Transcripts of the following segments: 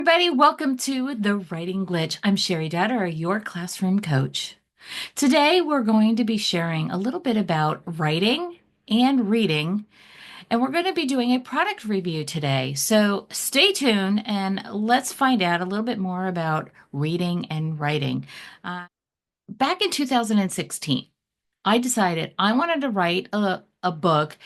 Everybody, welcome to The Writing Glitch. I'm Cheri Dotterer, your classroom coach. Today, we're going to be sharing a little bit about writing and reading, and we're going to be doing a product review today. So stay tuned and let's find out a little bit more about reading and writing. Back in 2016, I decided I wanted to write a book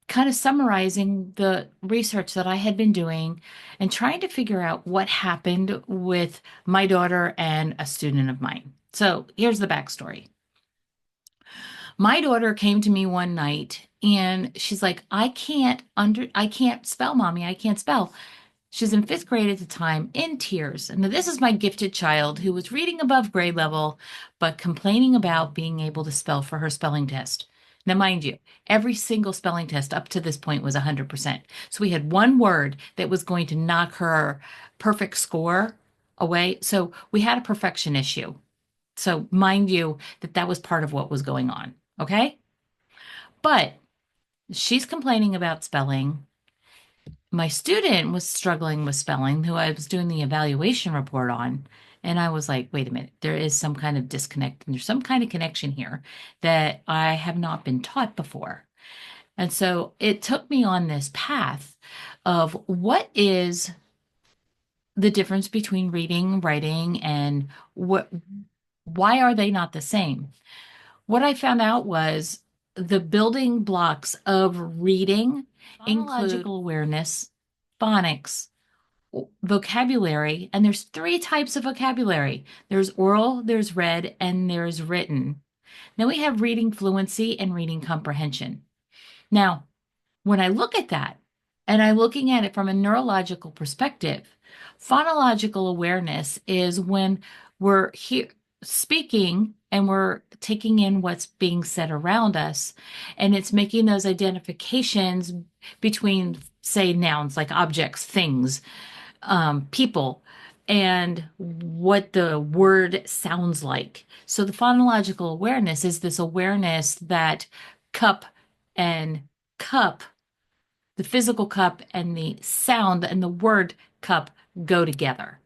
kind of summarizing the research that I had been doing and trying to figure out what happened with my daughter and a student of mine. So here's the backstory. My daughter came to me one night and she's like, I can't spell, mommy. I can't spell. She's in fifth grade at the time, in tears. And this is my gifted child who was reading above grade level, but complaining about being able to spell for her spelling test. Now, mind you, every single spelling test up to this point was 100%. So we had one word that was going to knock her perfect score away. So we had a perfection issue. So mind you that that was part of what was going on. Okay. But she's complaining about spelling. My student was struggling with spelling, who I was doing the evaluation report on. And I was like, wait a minute, there is some kind of disconnect and there's some kind of connection here that I have not been taught before. And so it took me on this path of what is the difference between reading, writing, and why are they not the same? What I found out was the building blocks of reading include phonological awareness, phonics, vocabulary, and there's three types of vocabulary. There's oral, there's read, and there's written. Then we have reading fluency and reading comprehension. Now, when I look at that, and I'm looking at it from a neurological perspective, phonological awareness is when we're here speaking and we're taking in what's being said around us, and it's making those identifications between, say, nouns like objects, things, people, and what the word sounds like. So the phonological awareness is this awareness that cup and cup, the physical cup and the sound and the word cup go together.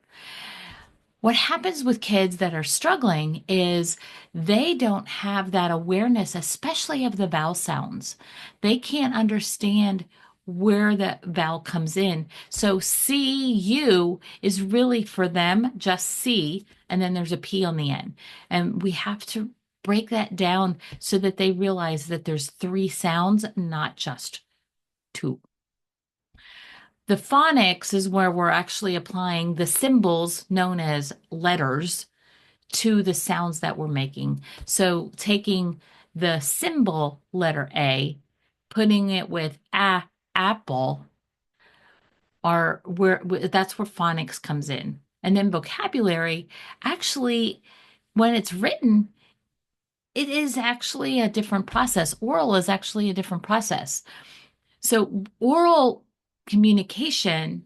What happens with kids that are struggling is they don't have that awareness, especially of the vowel sounds. They can't understand where the vowel comes in. So CU is really for them just C, and then there's a P on the end. And we have to break that down so that they realize that there's three sounds, not just two. The phonics is where we're actually applying the symbols known as letters to the sounds that we're making. So taking the symbol letter A, putting it with apple, are where that's where phonics comes in. And then vocabulary, actually, when it's written, it is actually a different process. Oral is actually a different process. So oral communication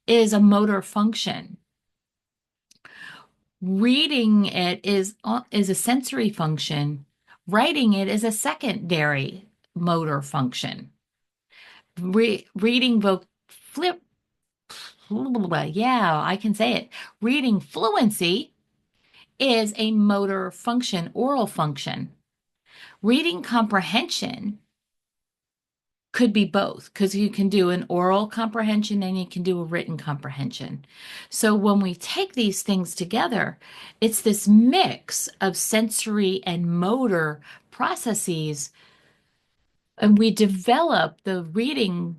is a motor function. Reading it is a sensory function. Writing it is a secondary motor function. Reading flip, yeah, I can say it. Reading fluency is a motor function, oral function. Reading comprehension could be both because you can do an oral comprehension and you can do a written comprehension. So when we take these things together, it's this mix of sensory and motor processes, and we develop the reading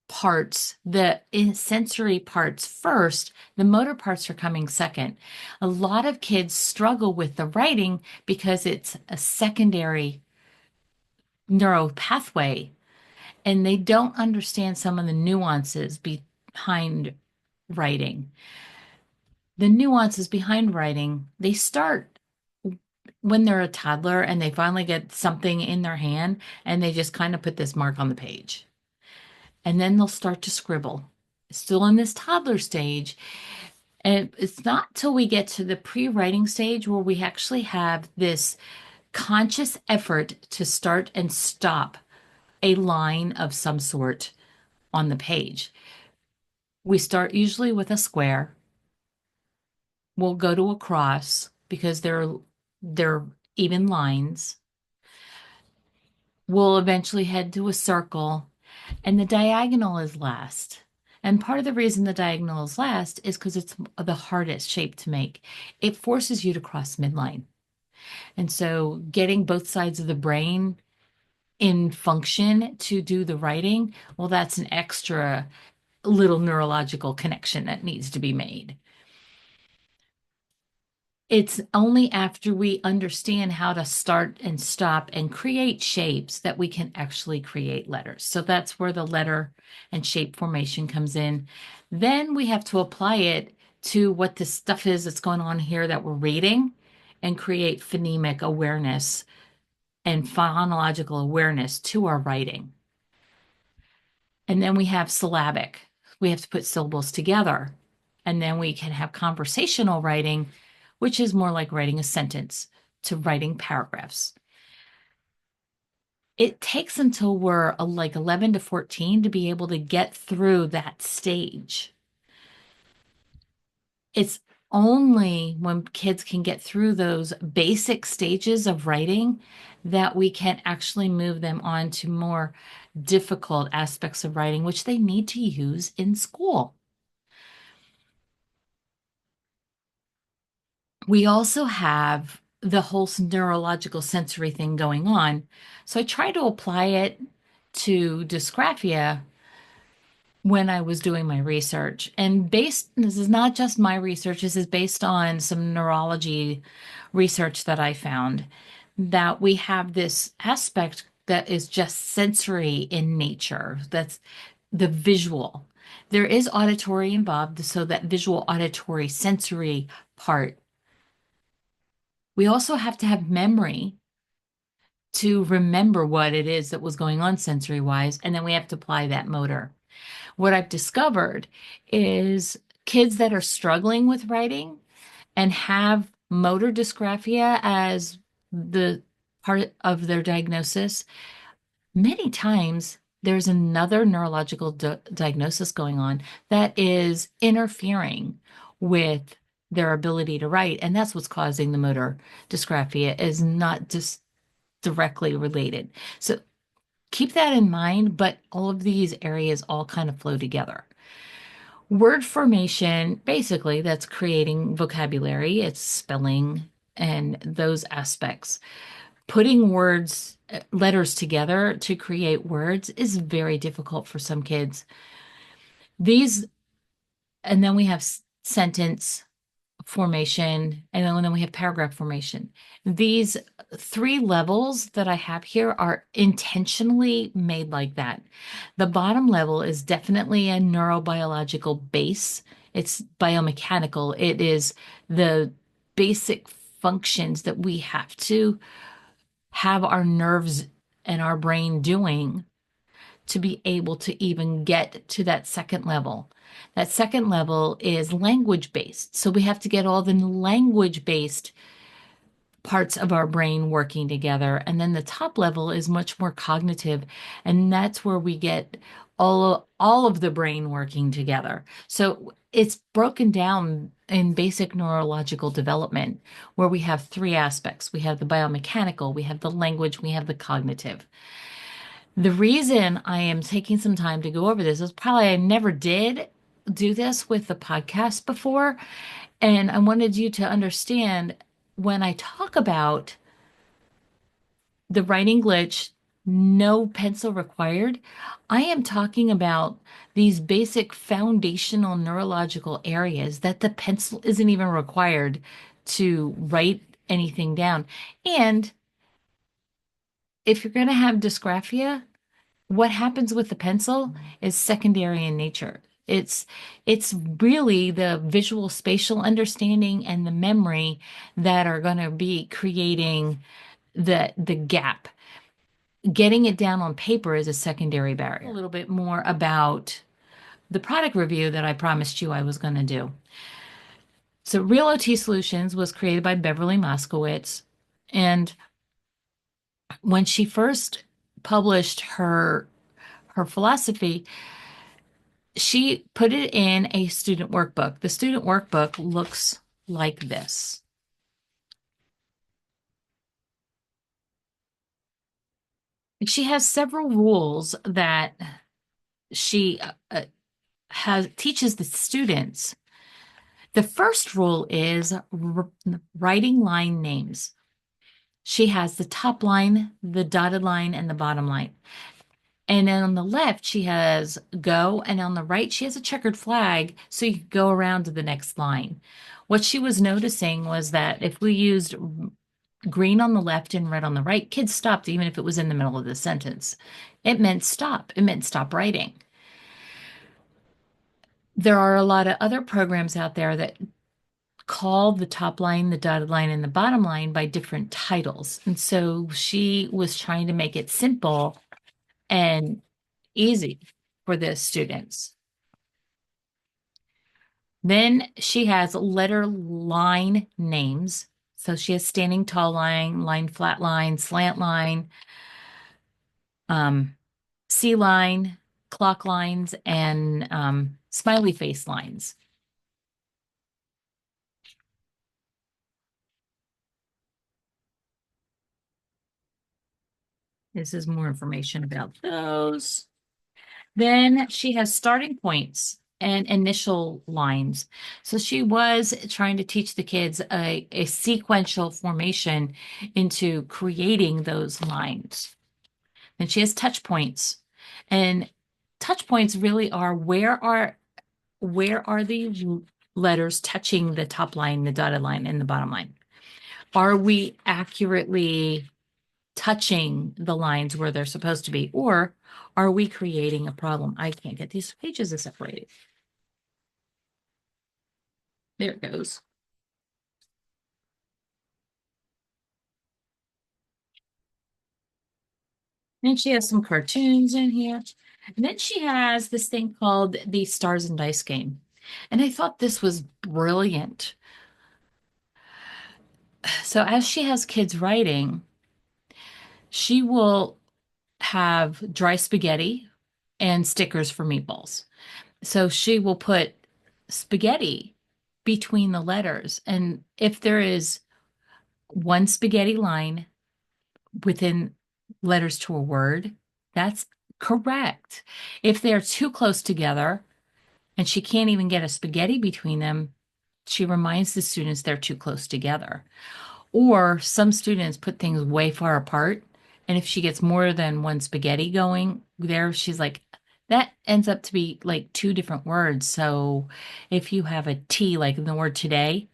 parts, the sensory parts first, the motor parts are coming second. A lot of kids struggle with the writing because it's a secondary neural pathway and they don't understand some of the nuances behind writing. The nuances behind writing, they start when they're a toddler and they finally get something in their hand and they just kind of put this mark on the page. And then they'll start to scribble. Still in this toddler stage. And it's not till we get to the pre-writing stage where we actually have this conscious effort to start and stop a line of some sort on the page. We start usually with a square. We'll go to a cross because they're even lines. We'll eventually head to a circle, and the diagonal is last. And part of the reason the diagonal is last is because it's the hardest shape to make. It forces you to cross midline. And so getting both sides of the brain in function to do the writing, well, that's an extra little neurological connection that needs to be made. It's only after we understand how to start and stop and create shapes that we can actually create letters. So that's where the letter and shape formation comes in. Then we have to apply it to what the stuff is that's going on here that we're reading and create phonemic awareness and phonological awareness to our writing. And then we have syllabic. We have to put syllables together. And then we can have conversational writing, which is more like writing a sentence to writing paragraphs. It takes until we're like 11 to 14 to be able to get through that stage. It's only when kids can get through those basic stages of writing that we can actually move them on to more difficult aspects of writing, which they need to use in school. We also have the whole neurological sensory thing going on. So I try to apply it to dysgraphia when I was doing my research. And this is not just my research, this is based on some neurology research that I found that we have this aspect that is just sensory in nature. That's the visual. There is auditory involved, so that visual, auditory, sensory part. We also have to have memory to remember what it is that was going on sensory wise, and then we have to apply that motor. What I've discovered is kids that are struggling with writing and have motor dysgraphia as the part of their diagnosis, many times there's another neurological diagnosis going on that is interfering with their ability to write. And that's what's causing the motor dysgraphia, is not just directly related. So keep that in mind, but all of these areas all kind of flow together. Word formation, basically, that's creating vocabulary, it's spelling and those aspects. Putting letters together to create words is very difficult for some kids. These, and then we have sentence formation, and then we have paragraph formation. These three levels that I have here are intentionally made like that. The bottom level is definitely a neurobiological base. It's biomechanical. It is the basic functions that we have to have our nerves and our brain doing to be able to even get to that second level. That second level is language based. So we have to get all the language based parts of our brain working together. And then the top level is much more cognitive. And that's where we get all of the brain working together. So it's broken down in basic neurological development, where we have three aspects. We have the biomechanical, we have the language, we have the cognitive. The reason I am taking some time to go over this is probably I never did do this with the podcast before. And I wanted you to understand when I talk about the writing glitch, no pencil required, I am talking about these basic foundational neurological areas that the pencil isn't even required to write anything down. And if you're going to have dysgraphia, what happens with the pencil is secondary in nature. It's really the visual spatial understanding and the memory that are going to be creating the gap. Getting it down on paper is a secondary barrier. A little bit more about the product review that I promised you I was going to do. So Real OT Solutions was created by Beverly Moskowitz, and when she first published her philosophy, she put it in a student workbook. The student workbook looks like this. She has several rules that she has teaches the students. The first rule is writing line names. She has the top line, the dotted line, and the bottom line. And then on the left, she has go, and on the right, she has a checkered flag, so you can go around to the next line. What she was noticing was that if we used green on the left and red on the right, kids stopped even if it was in the middle of the sentence. It meant stop. It meant stop writing. There are a lot of other programs out there that call the top line, the dotted line, and the bottom line by different titles. And so she was trying to make it simple and easy for the students. Then she has letter line names. So she has standing tall line, line flat line, slant line, um, C line, clock lines, and smiley face lines. This is more information about those. Then she has starting points and initial lines. So she was trying to teach the kids a sequential formation into creating those lines. And she has touch points. And touch points really are where are the letters touching the top line, the dotted line, and the bottom line? Are we accurately touching the lines where they're supposed to be, or are we creating a problem? I can't get these pages separated. There it goes. And she has some cartoons in here. And then she has this thing called the Stars and Dice game. And I thought this was brilliant. So as she has kids writing, she will have dry spaghetti and stickers for meatballs. So she will put spaghetti between the letters. And if there is one spaghetti line within letters to a word, that's correct. If they're too close together and she can't even get a spaghetti between them, she reminds the students they're too close together. Or some students put things way far apart. And if she gets more than one spaghetti going there, she's like, that ends up to be like two different words. So if you have a T, like in the word today,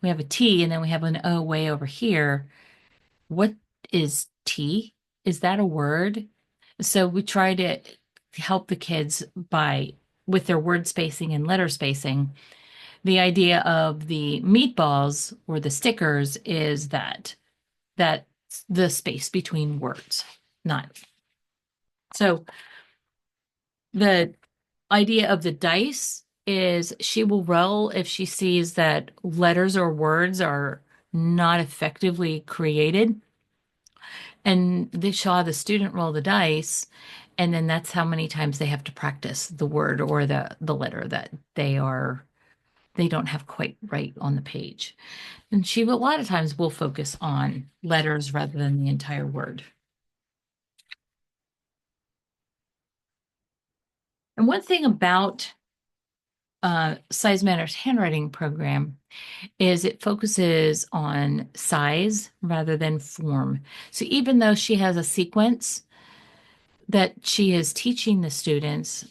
we have a T and then we have an O way over here. What is T? Is that a word? So we try to help the kids by with their word spacing and letter spacing. The idea of the meatballs or the stickers is that the space between words, not. So the idea of the dice is she will roll if she sees that letters or words are not effectively created. And she'll have the student roll the dice, and then that's how many times they have to practice the word or the letter that they don't have quite right on the page. And she a lot of times will focus on letters rather than the entire word. And one thing about Size Matters handwriting program is it focuses on size rather than form. So even though she has a sequence that she is teaching the students,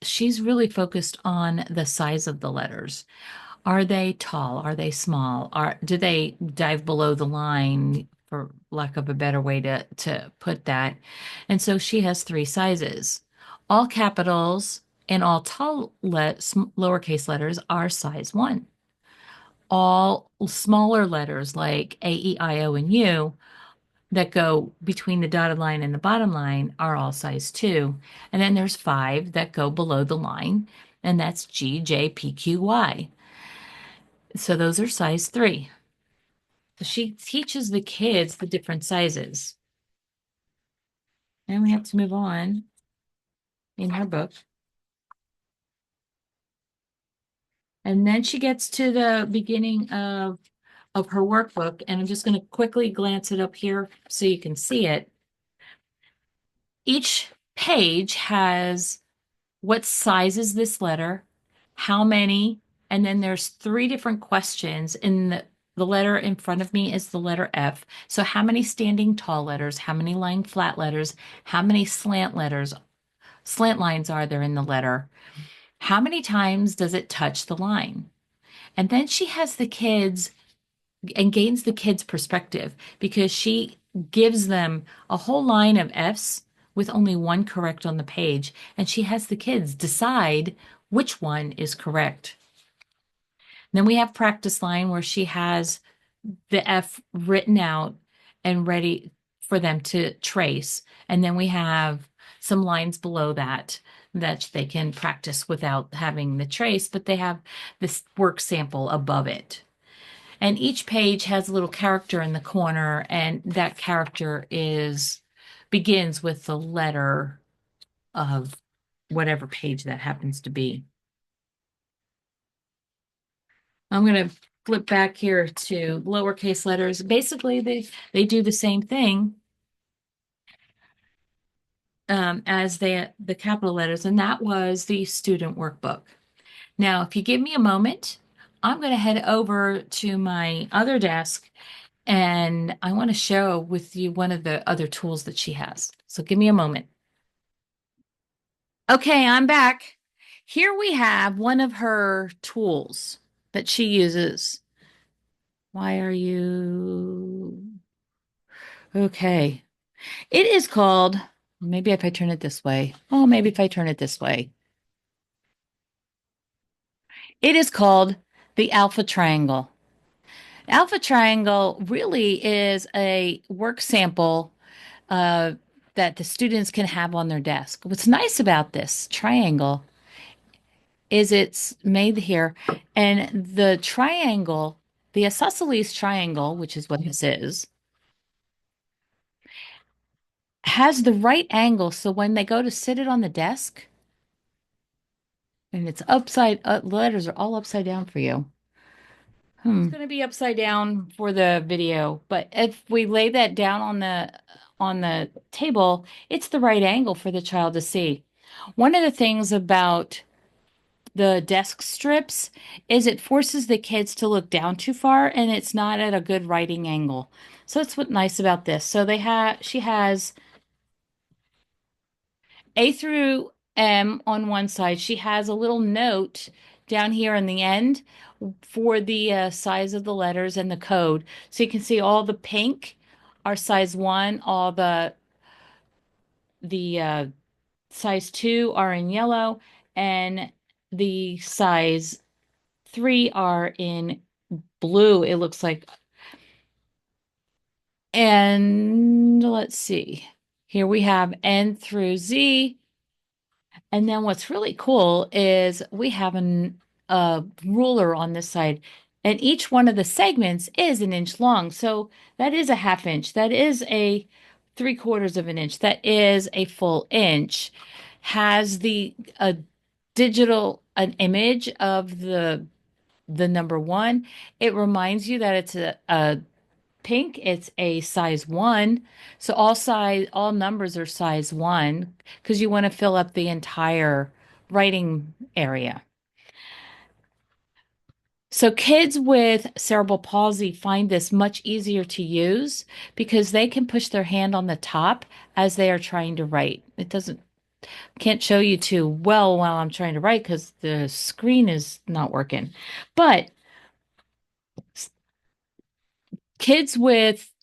she's really focused on the size of the letters. Are they tall? Are they small? Do they dive below the line, for lack of a better way to put that? And so she has three sizes. All capitals and all lowercase letters are size 1. All smaller letters like A, E, I, O, and U that go between the dotted line and the bottom line are all size 2. And then there's 5 that go below the line, and that's G, J, P, Q, Y. So those are size 3. So she teaches the kids the different sizes. And we have to move on in her book. And then she gets to the beginning of her workbook, and I'm just going to quickly glance it up here so you can see it. Each page has what size is this letter, how many, and then there's three different questions. In the letter in front of me is the letter F. So how many standing tall letters, how many lying flat letters, how many slant lines are there in the letter? How many times does it touch the line? And then she has the kids and gains the kids' perspective because she gives them a whole line of F's with only one correct on the page, and she has the kids decide which one is correct. Then we have practice line where she has the F written out and ready for them to trace. And then we have some lines below that that they can practice without having the trace, but they have this work sample above it. And each page has a little character in the corner, and that character begins with the letter of whatever page that happens to be. I'm going to flip back here to lowercase letters. Basically, they do the same thing as the capital letters, and that was the student workbook. Now, if you give me a moment, I'm going to head over to my other desk, and I want to share with you one of the other tools that she has. So give me a moment. Okay, I'm back. Here we have one of her tools that she uses. Why are you? Okay. It is called, maybe if I turn it this way. Oh, maybe if I turn it this way. It is called the alpha triangle. Alpha triangle really is a work sample uh, that the students can have on their desk. What's nice about this triangle is it's made here, and the triangle, the isosceles triangle, which is what this is, has the right angle. So when they go to sit it on the desk, and it's letters are all upside down for you. It's going to be upside down for the video, but if we lay that down on the table, it's the right angle for the child to see. One of the things about the desk strips is it forces the kids to look down too far and it's not at a good writing angle. So that's what's nice about this. So she has A through M on one side. She has a little note down here in the end for the size of the letters and the code. So you can see all the pink are size 1, all the size 2 are in yellow, and the size 3 are in blue, it looks like. And let's see. Here we have N through Z. And then what's really cool is we have a ruler on this side, and each one of the segments is an inch long. So that is a half inch. That is a 3/4 of an inch. That is a full inch. Has the a an image of the number 1. It reminds you that it's a pink, it's a size 1. So all numbers are size 1 because you want to fill up the entire writing area. So kids with cerebral palsy find this much easier to use because they can push their hand on the top as they are trying to write. Can't show you too well while I'm trying to write because the screen is not working. But kids with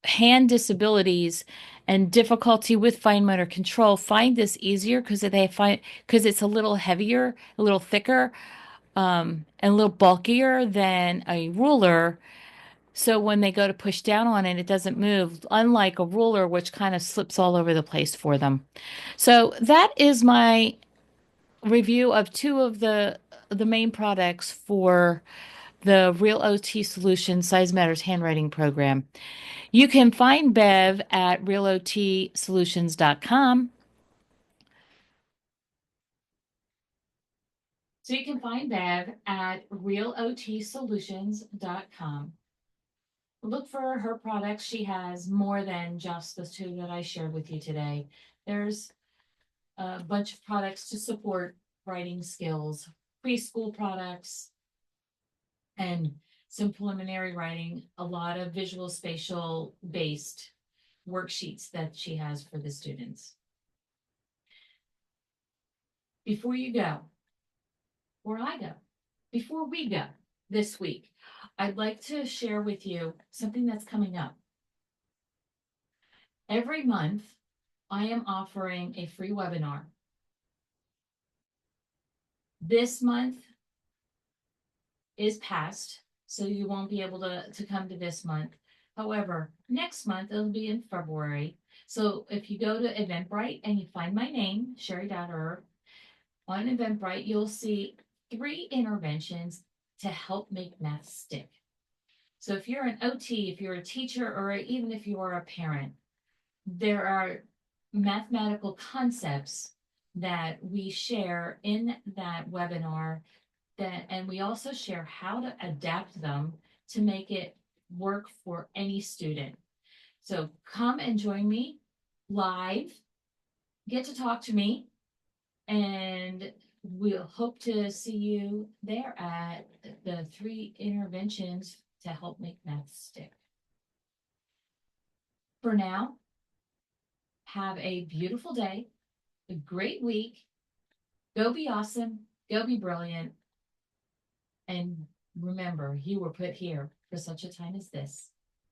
hand disabilities and difficulty with fine motor control find this easier because it's a little heavier, a little thicker, and a little bulkier than a ruler. So when they go to push down on it, it doesn't move, unlike a ruler, which kind of slips all over the place for them. So that is my review of two of the main products for the Real OT Solutions Size Matters handwriting program. You can find Bev at realotsolutions.com. So you can find Bev at realotsolutions.com. Look for her products. She has more than just the two that I shared with you today. There's a bunch of products to support writing skills, preschool products, and some preliminary writing, a lot of visual spatial based worksheets that she has for the students. Before you go, or I go, before we go this week, I'd like to share with you something that's coming up. Every month, I am offering a free webinar. This month is past, so you won't be able to come to this month. However, next month it'll be in February. So if you go to Eventbrite and you find my name, Cheri Dotterer, on Eventbrite, you'll see 3 interventions to help make math stick. So if you're an OT, if you're a teacher, or even if you are a parent, there are mathematical concepts that we share in that webinar and we also share how to adapt them to make it work for any student. So come and join me live, get to talk to me, and we'll hope to see you there at the 3 interventions to help make math stick. For now, have a beautiful day, a great week. Go be awesome, go be brilliant, and remember, you were put here for such a time as this.